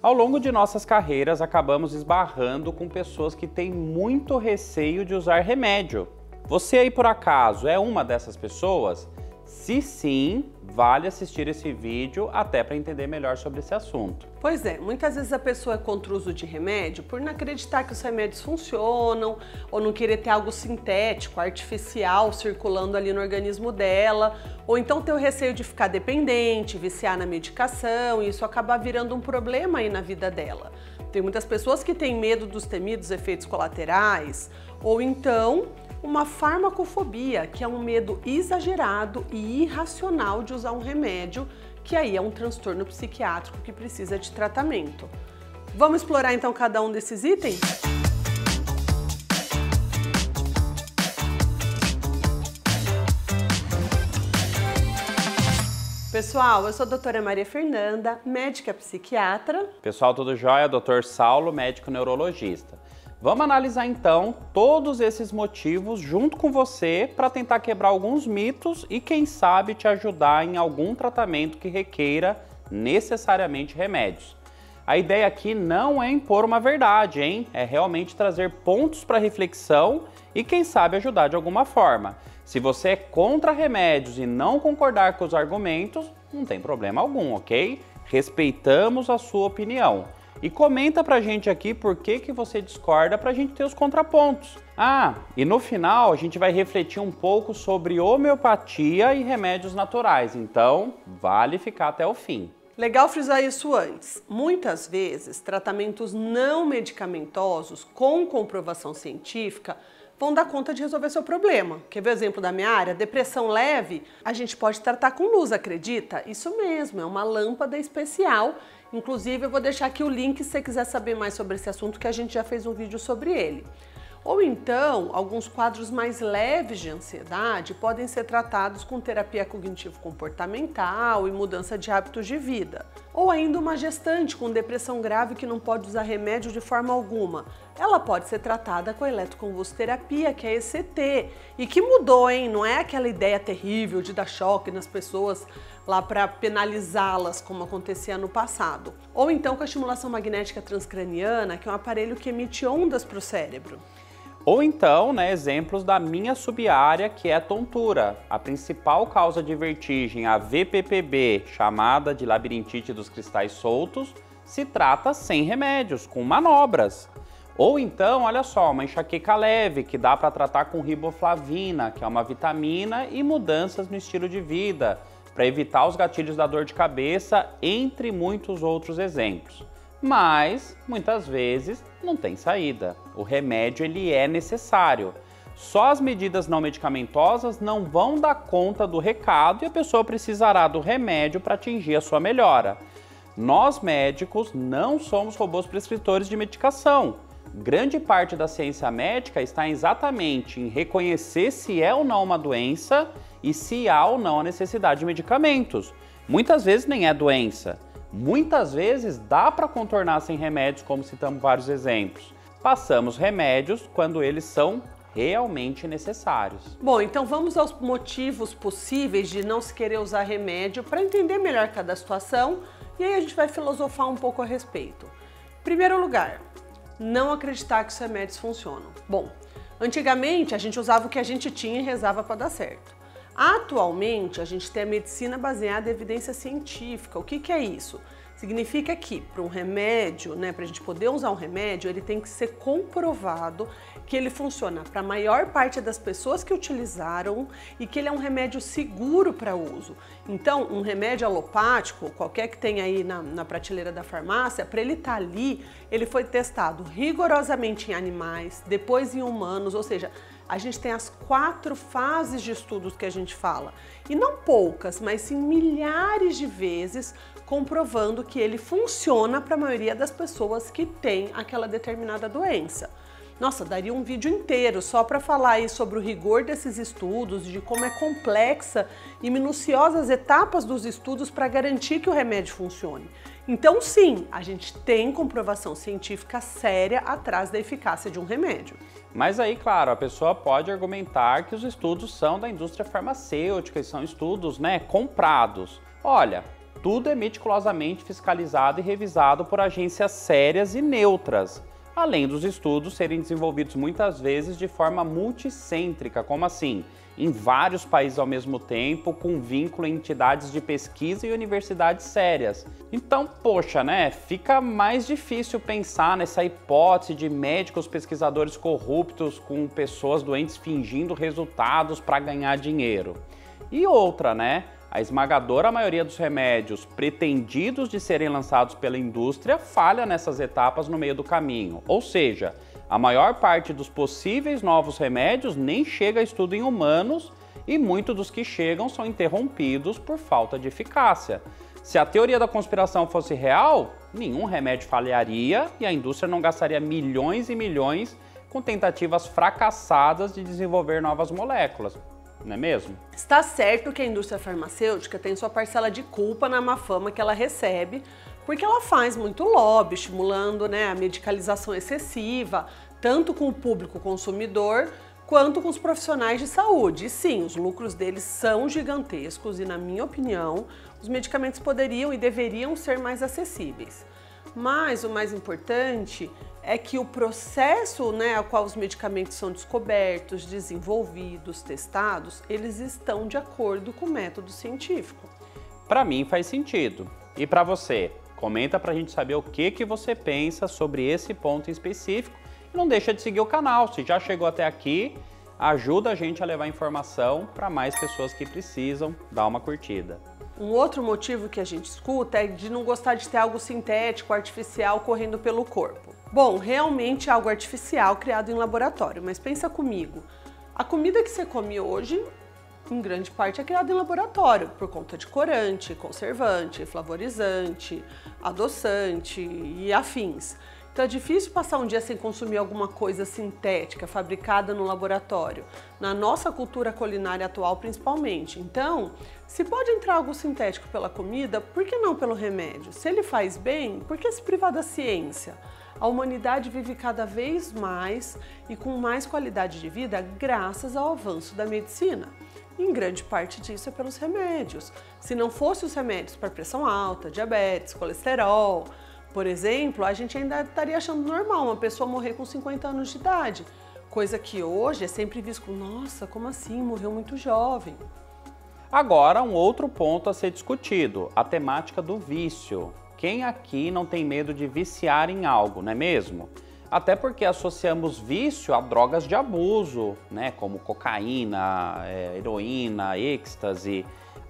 Ao longo de nossas carreiras, acabamos esbarrando com pessoas que têm muito receio de usar remédio. Você aí, por acaso, é uma dessas pessoas? Se sim, vale assistir esse vídeo até para entender melhor sobre esse assunto. Pois é, muitas vezes a pessoa é contra o uso de remédio por não acreditar que os remédios funcionam ou não querer ter algo sintético, artificial circulando ali no organismo dela, ou então ter o receio de ficar dependente, viciar na medicação e isso acabar virando um problema aí na vida dela. Tem muitas pessoas que têm medo dos temidos efeitos colaterais ou então uma farmacofobia, que é um medo exagerado e irracional de usar um remédio, que aí é um transtorno psiquiátrico que precisa de tratamento. Vamos explorar então cada um desses itens? Pessoal, eu sou a doutora Maria Fernanda, médica psiquiatra. Pessoal, tudo jóia? Dr. Saulo, médico neurologista. Vamos analisar então todos esses motivos junto com você para tentar quebrar alguns mitos e quem sabe te ajudar em algum tratamento que requeira necessariamente remédios. A ideia aqui não é impor uma verdade, hein? É realmente trazer pontos para reflexão e quem sabe ajudar de alguma forma. Se você é contra remédios e não concordar com os argumentos, não tem problema algum, ok? Respeitamos a sua opinião. E comenta pra gente aqui por que você discorda pra gente ter os contrapontos. E no final a gente vai refletir um pouco sobre homeopatia e remédios naturais, então vale ficar até o fim. Legal frisar isso antes. Muitas vezes, tratamentos não medicamentosos com comprovação científica vão dar conta de resolver seu problema. Quer ver o exemplo da minha área? Depressão leve, a gente pode tratar com luz, acredita? Isso mesmo, é uma lâmpada especial. Inclusive, eu vou deixar aqui o link se você quiser saber mais sobre esse assunto, que a gente já fez um vídeo sobre ele. Ou então, alguns quadros mais leves de ansiedade podem ser tratados com terapia cognitivo-comportamental e mudança de hábitos de vida. Ou ainda uma gestante com depressão grave que não pode usar remédio de forma alguma. Ela pode ser tratada com a eletroconvulsoterapia, que é ECT, e que mudou, hein? Não é aquela ideia terrível de dar choque nas pessoas lá para penalizá-las, como acontecia no passado. Ou então com a estimulação magnética transcraniana, que é um aparelho que emite ondas para o cérebro. Ou então, exemplos da minha sub-área, que é a tontura. A principal causa de vertigem, a VPPB, chamada de labirintite dos cristais soltos, se trata sem remédios, com manobras. Ou então, olha só, uma enxaqueca leve, que dá para tratar com riboflavina, que é uma vitamina, e mudanças no estilo de vida, para evitar os gatilhos da dor de cabeça, entre muitos outros exemplos. Mas, muitas vezes, não tem saída. O remédio ele é necessário. Só as medidas não medicamentosas não vão dar conta do recado e a pessoa precisará do remédio para atingir a sua melhora. Nós médicos não somos robôs prescritores de medicação. Grande parte da ciência médica está exatamente em reconhecer se é ou não uma doença e se há ou não a necessidade de medicamentos. Muitas vezes nem é doença. Muitas vezes dá para contornar sem remédios, como citamos vários exemplos. Passamos remédios quando eles são realmente necessários. Bom, então vamos aos motivos possíveis de não se querer usar remédio para entender melhor cada situação e aí a gente vai filosofar um pouco a respeito. Primeiro lugar, não acreditar que os remédios funcionam. Bom, antigamente a gente usava o que a gente tinha e rezava para dar certo. Atualmente, a gente tem a medicina baseada em evidência científica. O que é isso? Significa que para um remédio, para a gente poder usar um remédio, ele tem que ser comprovado que ele funciona para a maior parte das pessoas que utilizaram e que ele é um remédio seguro para uso. Então, um remédio alopático, qualquer que tenha aí na prateleira da farmácia, para ele estar ali, ele foi testado rigorosamente em animais, depois em humanos, ou seja, a gente tem as 4 fases de estudos que a gente fala, e não poucas, mas sim milhares de vezes comprovando que ele funciona para a maioria das pessoas que têm aquela determinada doença. Nossa, daria um vídeo inteiro só para falar aí sobre o rigor desses estudos, de como é complexa e minuciosa as etapas dos estudos para garantir que o remédio funcione. Então sim, a gente tem comprovação científica séria atrás da eficácia de um remédio. Mas aí, claro, a pessoa pode argumentar que os estudos são da indústria farmacêutica e são estudos, comprados. Olha, tudo é meticulosamente fiscalizado e revisado por agências sérias e neutras, além dos estudos serem desenvolvidos muitas vezes de forma multicêntrica, como assim? Em vários países ao mesmo tempo, com vínculo em entidades de pesquisa e universidades sérias. Então, poxa, né? Fica mais difícil pensar nessa hipótese de médicos pesquisadores corruptos com pessoas doentes fingindo resultados para ganhar dinheiro. E outra, né? A esmagadora maioria dos remédios pretendidos de serem lançados pela indústria falha nessas etapas no meio do caminho. Ou seja, a maior parte dos possíveis novos remédios nem chega a estudo em humanos e muitos dos que chegam são interrompidos por falta de eficácia. Se a teoria da conspiração fosse real, nenhum remédio falharia e a indústria não gastaria milhões e milhões com tentativas fracassadas de desenvolver novas moléculas. Não é mesmo? Está certo que a indústria farmacêutica tem sua parcela de culpa na má fama que ela recebe, porque ela faz muito lobby, estimulando, né, a medicalização excessiva, tanto com o público consumidor, quanto com os profissionais de saúde. E sim, os lucros deles são gigantescos e, na minha opinião, os medicamentos poderiam e deveriam ser mais acessíveis. Mas o mais importante é que o processo, né, ao qual os medicamentos são descobertos, desenvolvidos, testados, eles estão de acordo com o método científico. Para mim faz sentido. E para você? Comenta pra gente saber o que você pensa sobre esse ponto em específico. E não deixa de seguir o canal. Se já chegou até aqui, ajuda a gente a levar informação para mais pessoas que precisam. Dá uma curtida. Um outro motivo que a gente escuta é de não gostar de ter algo sintético, artificial correndo pelo corpo. Bom, realmente é algo artificial criado em laboratório, mas pensa comigo, a comida que você come hoje, em grande parte, é criada em laboratório, por conta de corante, conservante, flavorizante, adoçante e afins. Então é difícil passar um dia sem consumir alguma coisa sintética, fabricada no laboratório, na nossa cultura culinária atual principalmente. Então, se pode entrar algo sintético pela comida, por que não pelo remédio? Se ele faz bem, por que se privar da ciência? A humanidade vive cada vez mais e com mais qualidade de vida graças ao avanço da medicina. Em grande parte disso é pelos remédios. Se não fossem os remédios para pressão alta, diabetes, colesterol, por exemplo, a gente ainda estaria achando normal uma pessoa morrer com 50 anos de idade, coisa que hoje é sempre visto como, nossa, como assim, morreu muito jovem. Agora, um outro ponto a ser discutido, a temática do vício. Quem aqui não tem medo de viciar em algo, não é mesmo? Até porque associamos vício a drogas de abuso, né, como cocaína, heroína, êxtase,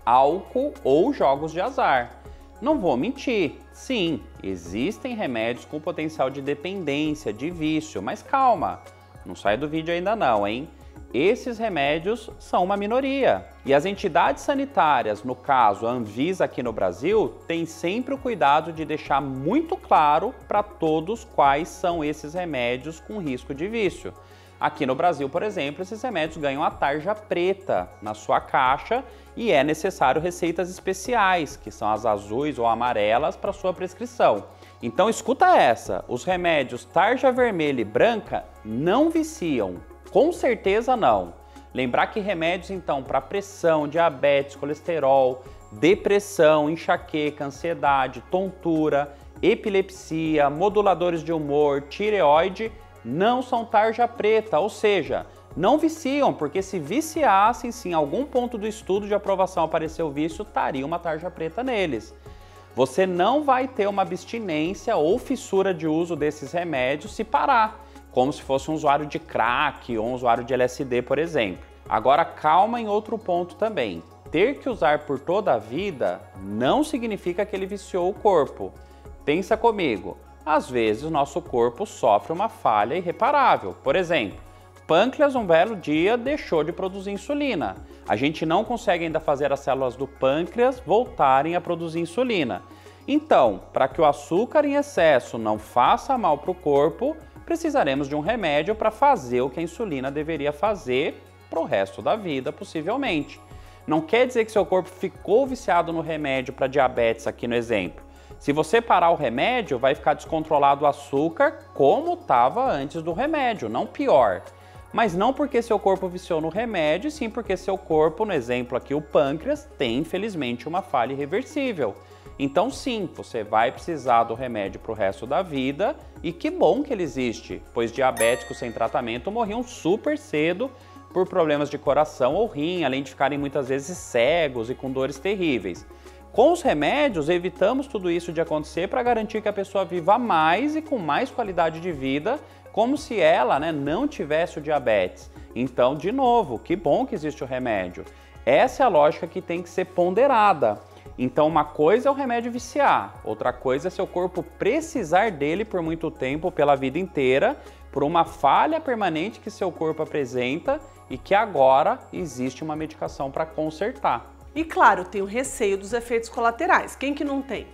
álcool ou jogos de azar. Não vou mentir, sim, existem remédios com potencial de dependência, de vício, mas calma, não sai do vídeo ainda não, hein? Esses remédios são uma minoria. E as entidades sanitárias, no caso a Anvisa aqui no Brasil, têm sempre o cuidado de deixar muito claro para todos quais são esses remédios com risco de vício. Aqui no Brasil, por exemplo, esses remédios ganham a tarja preta na sua caixa e é necessário receitas especiais, que são as azuis ou amarelas, para sua prescrição. Então escuta essa, os remédios tarja vermelha e branca não viciam, com certeza não. Lembrar que remédios então para pressão, diabetes, colesterol, depressão, enxaqueca, ansiedade, tontura, epilepsia, moduladores de humor, tireoide, não são tarja preta, ou seja, não viciam, porque se viciassem, se em algum ponto do estudo de aprovação aparecer o vício, estaria uma tarja preta neles. Você não vai ter uma abstinência ou fissura de uso desses remédios se parar, como se fosse um usuário de crack ou um usuário de LSD, por exemplo. Agora, calma em outro ponto também. Ter que usar por toda a vida não significa que ele viciou o corpo. Pensa comigo. Às vezes, o nosso corpo sofre uma falha irreparável. Por exemplo, pâncreas um belo dia deixou de produzir insulina. A gente não consegue ainda fazer as células do pâncreas voltarem a produzir insulina. Então, para que o açúcar em excesso não faça mal para o corpo, precisaremos de um remédio para fazer o que a insulina deveria fazer para o resto da vida, possivelmente. Não quer dizer que seu corpo ficou viciado no remédio para diabetes, aqui no exemplo. Se você parar o remédio, vai ficar descontrolado o açúcar como estava antes do remédio, não pior. Mas não porque seu corpo viciou no remédio, sim porque seu corpo, no exemplo aqui o pâncreas, tem infelizmente uma falha irreversível. Então sim, você vai precisar do remédio para o resto da vida e que bom que ele existe, pois diabéticos sem tratamento morriam super cedo por problemas de coração ou rim, além de ficarem muitas vezes cegos e com dores terríveis. Com os remédios, evitamos tudo isso de acontecer para garantir que a pessoa viva mais e com mais qualidade de vida, como se ela, não tivesse o diabetes. Então, de novo, que bom que existe o remédio. Essa é a lógica que tem que ser ponderada. Então, uma coisa é o remédio viciar, outra coisa é seu corpo precisar dele por muito tempo, pela vida inteira, por uma falha permanente que seu corpo apresenta e que agora existe uma medicação para consertar. E claro, tem o receio dos efeitos colaterais. Quem que não tem?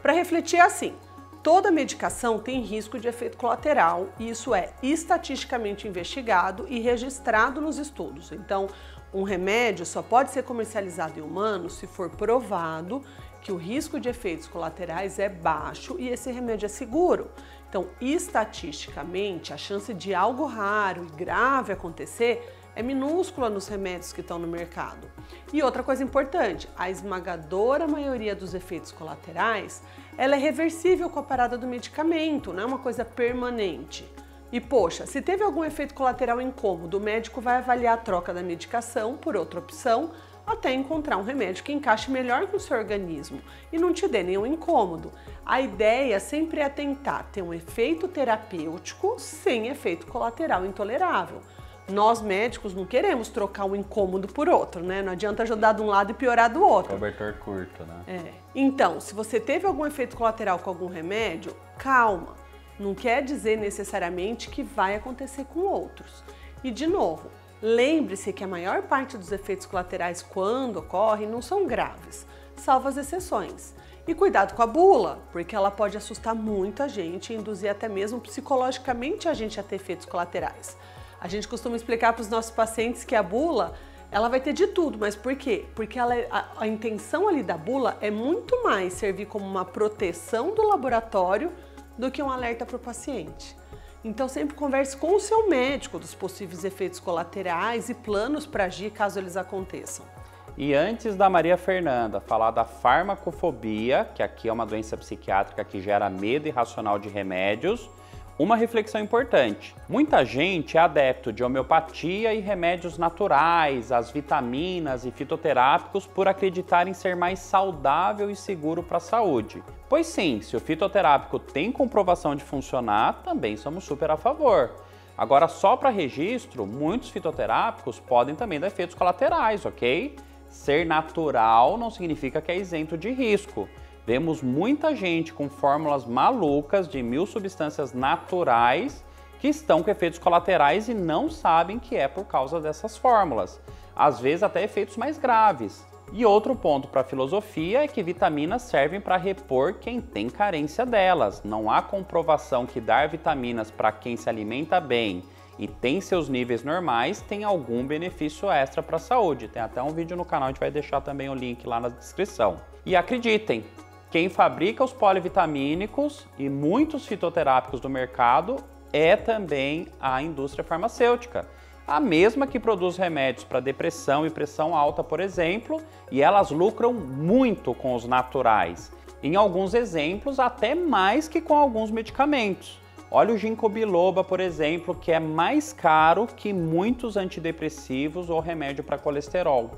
Para refletir assim, toda medicação tem risco de efeito colateral e isso é estatisticamente investigado e registrado nos estudos. Então, um remédio só pode ser comercializado em humanos se for provado que o risco de efeitos colaterais é baixo e esse remédio é seguro. Então, estatisticamente, a chance de algo raro e grave acontecer é minúscula nos remédios que estão no mercado. E outra coisa importante, a esmagadora maioria dos efeitos colaterais, ela é reversível com a parada do medicamento, não é uma coisa permanente. E poxa, se teve algum efeito colateral incômodo, o médico vai avaliar a troca da medicação por outra opção até encontrar um remédio que encaixe melhor com o seu organismo e não te dê nenhum incômodo. A ideia sempre é tentar ter um efeito terapêutico sem efeito colateral intolerável. Nós médicos não queremos trocar um incômodo por outro, né? Não adianta ajudar de um lado e piorar do outro. Cobertor curto, né? Então, se você teve algum efeito colateral com algum remédio, calma. Não quer dizer necessariamente que vai acontecer com outros. E de novo, lembre-se que a maior parte dos efeitos colaterais, quando ocorrem, não são graves, salvo as exceções. E cuidado com a bula, porque ela pode assustar muito a gente e induzir até mesmo psicologicamente a gente a ter efeitos colaterais. A gente costuma explicar para os nossos pacientes que a bula, ela vai ter de tudo, mas por quê? Porque a intenção ali da bula é muito mais servir como uma proteção do laboratório do que um alerta para o paciente. Então sempre converse com o seu médico dos possíveis efeitos colaterais e planos para agir caso eles aconteçam. E antes da Maria Fernanda falar da farmacofobia, que aqui é uma doença psiquiátrica que gera medo irracional de remédios, uma reflexão importante. Muita gente é adepto de homeopatia e remédios naturais, as vitaminas e fitoterápicos por acreditarem ser mais saudável e seguro para a saúde. Pois sim, se o fitoterápico tem comprovação de funcionar, também somos super a favor. Agora, só para registro, muitos fitoterápicos podem também dar efeitos colaterais, ok? Ser natural não significa que é isento de risco. Vemos muita gente com fórmulas malucas de 1000 substâncias naturais que estão com efeitos colaterais e não sabem que é por causa dessas fórmulas. Às vezes até efeitos mais graves. E outro ponto para a filosofia é que vitaminas servem para repor quem tem carência delas. Não há comprovação que dar vitaminas para quem se alimenta bem e tem seus níveis normais tem algum benefício extra para a saúde. Tem até um vídeo no canal, a gente vai deixar também o link lá na descrição. E acreditem, quem fabrica os polivitamínicos e muitos fitoterápicos do mercado é também a indústria farmacêutica. A mesma que produz remédios para depressão e pressão alta, por exemplo, e elas lucram muito com os naturais. Em alguns exemplos, até mais que com alguns medicamentos. Olha o ginkgo biloba, por exemplo, que é mais caro que muitos antidepressivos ou remédio para colesterol.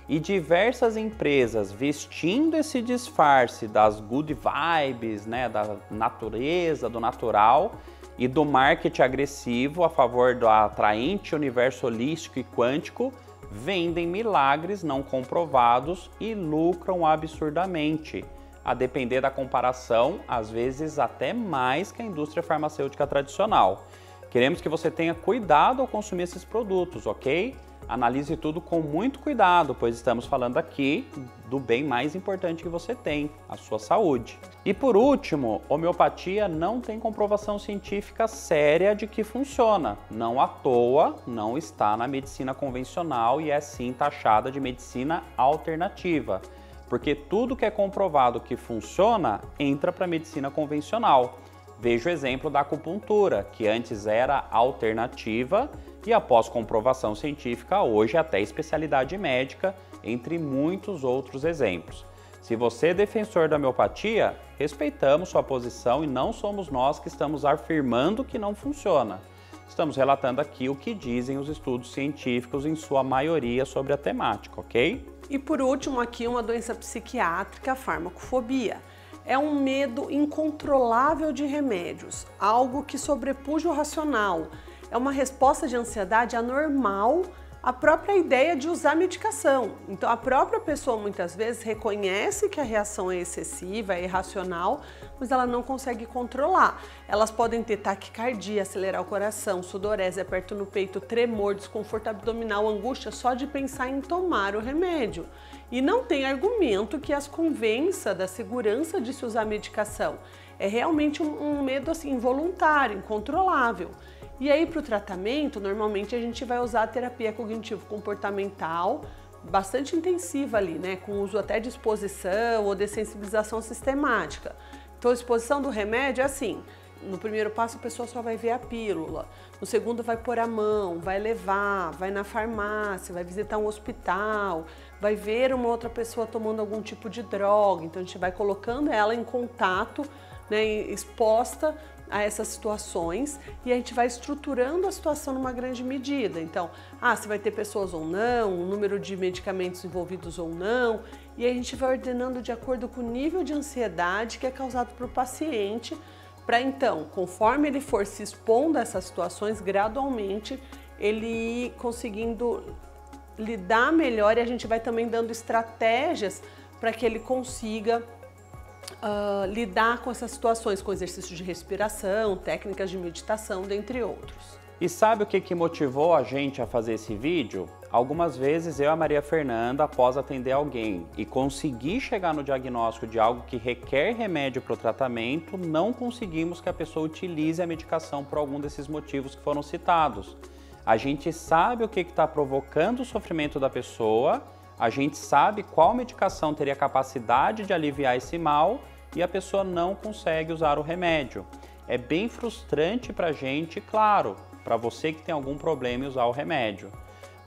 E diversas empresas vestindo esse disfarce das good vibes, da natureza, do natural e do marketing agressivo a favor do atraente universo holístico e quântico, vendem milagres não comprovados e lucram absurdamente. A depender da comparação, às vezes até mais que a indústria farmacêutica tradicional. Queremos que você tenha cuidado ao consumir esses produtos, ok? Analise tudo com muito cuidado, pois estamos falando aqui do bem mais importante que você tem, a sua saúde. E por último, homeopatia não tem comprovação científica séria de que funciona. Não à toa, não está na medicina convencional e é sim taxada de medicina alternativa. Porque tudo que é comprovado que funciona, entra para a medicina convencional. Veja o exemplo da acupuntura, que antes era alternativa e após comprovação científica, hoje é até especialidade médica, entre muitos outros exemplos. Se você é defensor da homeopatia, respeitamos sua posição e não somos nós que estamos afirmando que não funciona. Estamos relatando aqui o que dizem os estudos científicos em sua maioria sobre a temática, ok? E por último aqui uma doença psiquiátrica, a farmacofobia. É um medo incontrolável de remédios, algo que sobrepuja o racional. É uma resposta de ansiedade anormal à própria ideia de usar medicação. Então a própria pessoa muitas vezes reconhece que a reação é excessiva, é irracional, mas ela não consegue controlar. Elas podem ter taquicardia, acelerar o coração, sudorese, aperto no peito, tremor, desconforto abdominal, angústia só de pensar em tomar o remédio. E não tem argumento que as convença da segurança de se usar medicação. É realmente um medo assim involuntário, incontrolável. E aí, para o tratamento, normalmente a gente vai usar a terapia cognitivo-comportamental bastante intensiva ali, né? Com uso até de exposição ou de sensibilização sistemática. Então, a exposição do remédio é assim: no primeiro passo a pessoa só vai ver a pílula, no segundo vai pôr a mão, vai levar, vai na farmácia, vai visitar um hospital, vai ver uma outra pessoa tomando algum tipo de droga. Então, a gente vai colocando ela em contato, né, exposta a essas situações, e a gente vai estruturando a situação numa grande medida. Então, se vai ter pessoas ou não, o número de medicamentos envolvidos ou não, e a gente vai ordenando de acordo com o nível de ansiedade que é causado para o paciente, para então, conforme ele for se expondo a essas situações, gradualmente ele ir conseguindo lidar melhor, e a gente vai também dando estratégias para que ele consiga lidar com essas situações, com exercícios de respiração, técnicas de meditação, dentre outros. E sabe o que motivou a gente a fazer esse vídeo? Algumas vezes eu e a Maria Fernanda, após atender alguém e conseguir chegar no diagnóstico de algo que requer remédio para o tratamento, não conseguimos que a pessoa utilize a medicação por algum desses motivos que foram citados. A gente sabe o que está provocando o sofrimento da pessoa, a gente sabe qual medicação teria capacidade de aliviar esse mal e a pessoa não consegue usar o remédio. É bem frustrante para a gente, claro, para você que tem algum problema em usar o remédio.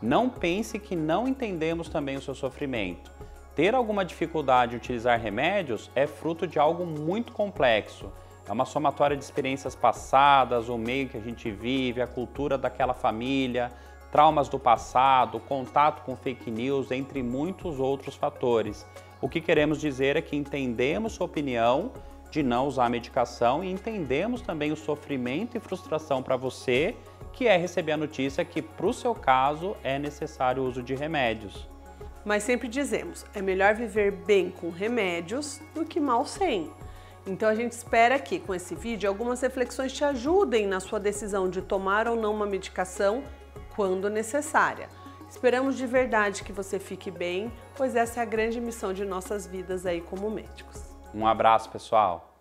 Não pense que não entendemos também o seu sofrimento. Ter alguma dificuldade em utilizar remédios é fruto de algo muito complexo. É uma somatória de experiências passadas, o meio que a gente vive, a cultura daquela família, traumas do passado, contato com fake news, entre muitos outros fatores. O que queremos dizer é que entendemos sua opinião de não usar medicação e entendemos também o sofrimento e frustração para você, que é receber a notícia que, para o seu caso, é necessário o uso de remédios. Mas sempre dizemos, é melhor viver bem com remédios do que mal sem. Então a gente espera que, com esse vídeo, algumas reflexões te ajudem na sua decisão de tomar ou não uma medicação quando necessária. Esperamos de verdade que você fique bem, pois essa é a grande missão de nossas vidas aí como médicos. Um abraço, pessoal!